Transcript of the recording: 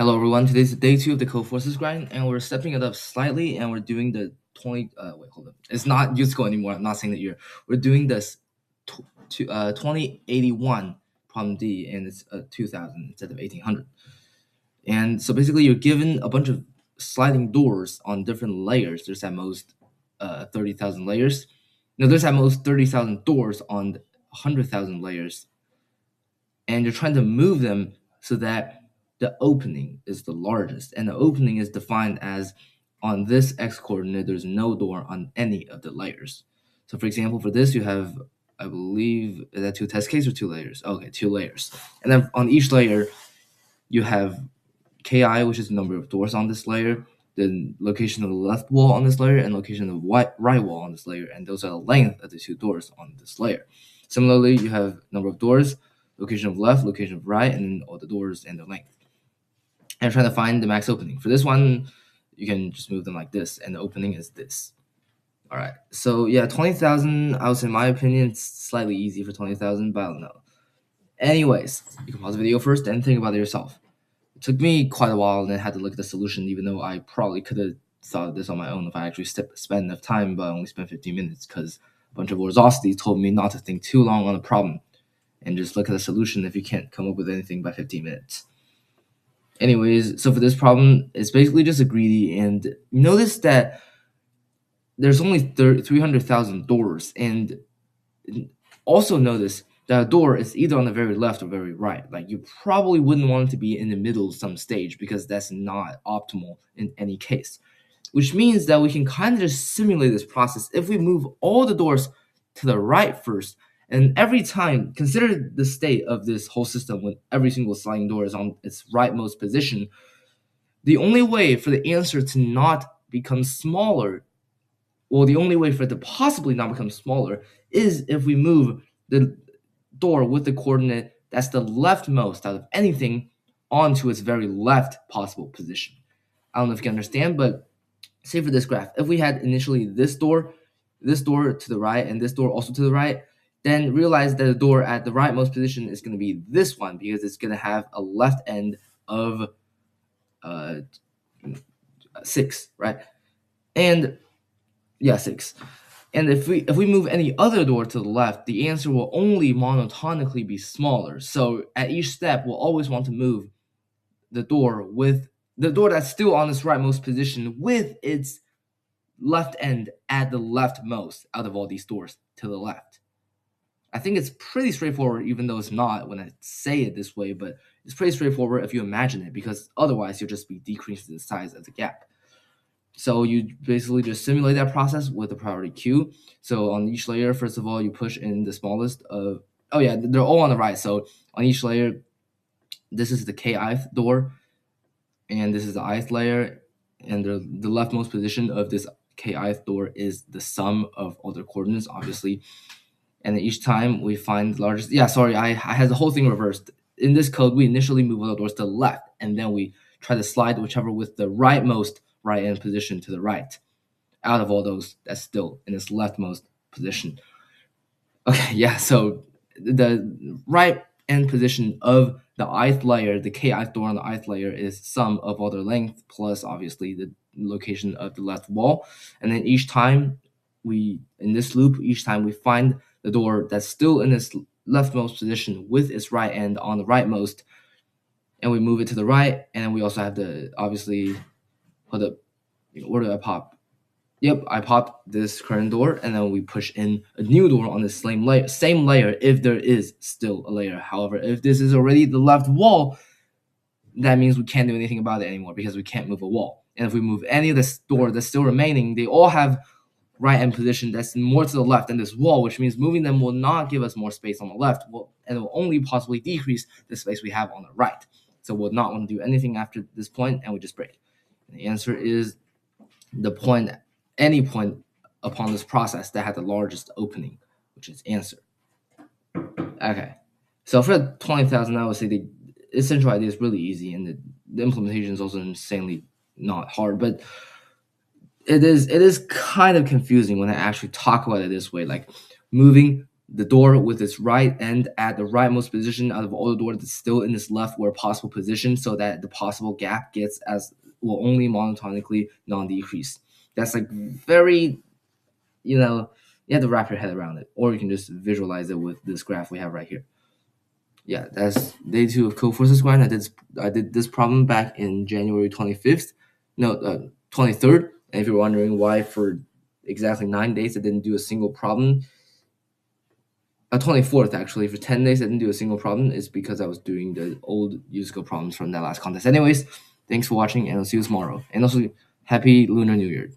Hello everyone, today's day 2 of the Codeforces grind, and we're stepping it up slightly, and we're doing the 20, wait, hold up. It's not useful anymore, I'm not saying the year. We're doing this 2081 problem D, and it's 2000 instead of 1800. And so basically you're given a bunch of sliding doors on different layers. There's at most 30,000 layers. No, there's at most 30,000 doors on 100,000 layers. And you're trying to move them so that the opening is the largest, and the opening is defined as on this x coordinate there's no door on any of the layers. So for example, for this you have, I believe, is that 2 test cases or 2 layers? Okay, 2 layers. And then on each layer you have ki, which is the number of doors on this layer, the location of the left wall on this layer, and location of the right wall on this layer, and those are the length of the 2 doors on this layer. Similarly, you have number of doors, location of left, location of right, and then all the doors and their length. And I'm trying to find the max opening. For this one, you can just move them like this, and the opening is this. All right, so yeah, 20,000, I would say in my opinion, it's slightly easy for 20,000, but I don't know. Anyways, you can pause the video first and think about it yourself. It took me quite a while, and I had to look at the solution, even though I probably could have thought of this on my own if I actually spent enough time, but I only spent 15 minutes because a bunch of Warzosity told me not to think too long on a problem and just look at the solution if you can't come up with anything by 15 minutes. Anyways, so for this problem, it's basically just a greedy, and notice that there's only 300,000 doors, and also notice that a door is either on the very left or very right. Like, you probably wouldn't want it to be in the middle some stage because that's not optimal in any case. Which means that we can kind of just simulate this process if we move all the doors to the right first, and every time, consider the state of this whole system when every single sliding door is on its rightmost position. The only way for the answer to not become smaller, or the only way for it to possibly not become smaller, is if we move the door with the coordinate that's the leftmost out of anything onto its very left possible position. I don't know if you can understand, but say for this graph, if we had initially this door to the right, and this door also to the right, then realize that the door at the rightmost position is going to be this one because it's going to have a left end of 6, right? And yeah, 6. And if we move any other door to the left, the answer will only monotonically be smaller. So at each step, we'll always want to move the door that's still on its rightmost position with its left end at the leftmost out of all these doors to the left. I think it's pretty straightforward, even though it's not when I say it this way, but it's pretty straightforward if you imagine it, because otherwise you'll just be decreasing the size of the gap. So you basically just simulate that process with the priority queue. So on each layer, first of all, you push in the smallest of, oh yeah, they're all on the right. So on each layer, this is the kith door, and this is the ith layer, and the leftmost position of this kith door is the sum of all the coordinates, obviously. And then each time we find the largest, I had the whole thing reversed. In this code, we initially move all the doors to the left, and then we try to slide whichever with the rightmost right end position to the right out of all those that's still in its leftmost position. Okay, yeah, so the right end position of the ith layer, the kith door on the ith layer, is sum of all their length plus obviously the location of the left wall. And then each time in this loop, each time we find the door that's still in its leftmost position with its right end on the rightmost, and we move it to the right. And then we also have to obviously, hold up, where did I pop? Yep, I popped this current door, and then we push in a new door on the same layer if there is still a layer. However, if this is already the left wall, that means we can't do anything about it anymore because we can't move a wall. And if we move any of this door that's still remaining, they all have right end position that's more to the left than this wall, which means moving them will not give us more space on the left, and it will only possibly decrease the space we have on the right. So we'll not want to do anything after this point, and we just break. And the answer is any point upon this process that had the largest opening, which is answer. Okay, so for 20,000, I would say the essential idea is really easy, and the implementation is also insanely not hard, but it is kind of confusing when I actually talk about it this way, like moving the door with its right end at the rightmost position out of all the doors that's still in its left where possible position, so that the possible gap gets as will only monotonically non-decrease. That's like very, you have to wrap your head around it, or you can just visualize it with this graph we have right here. Yeah, that's day 2 of Codeforces grind. I did this problem back in January 25th, no, 23rd. And if you're wondering why for exactly 9 days I didn't do a single problem, 24th actually, for 10 days I didn't do a single problem, is because I was doing the old musical problems from that last contest. Anyways, thanks for watching, and I'll see you tomorrow. And also, happy Lunar New Year.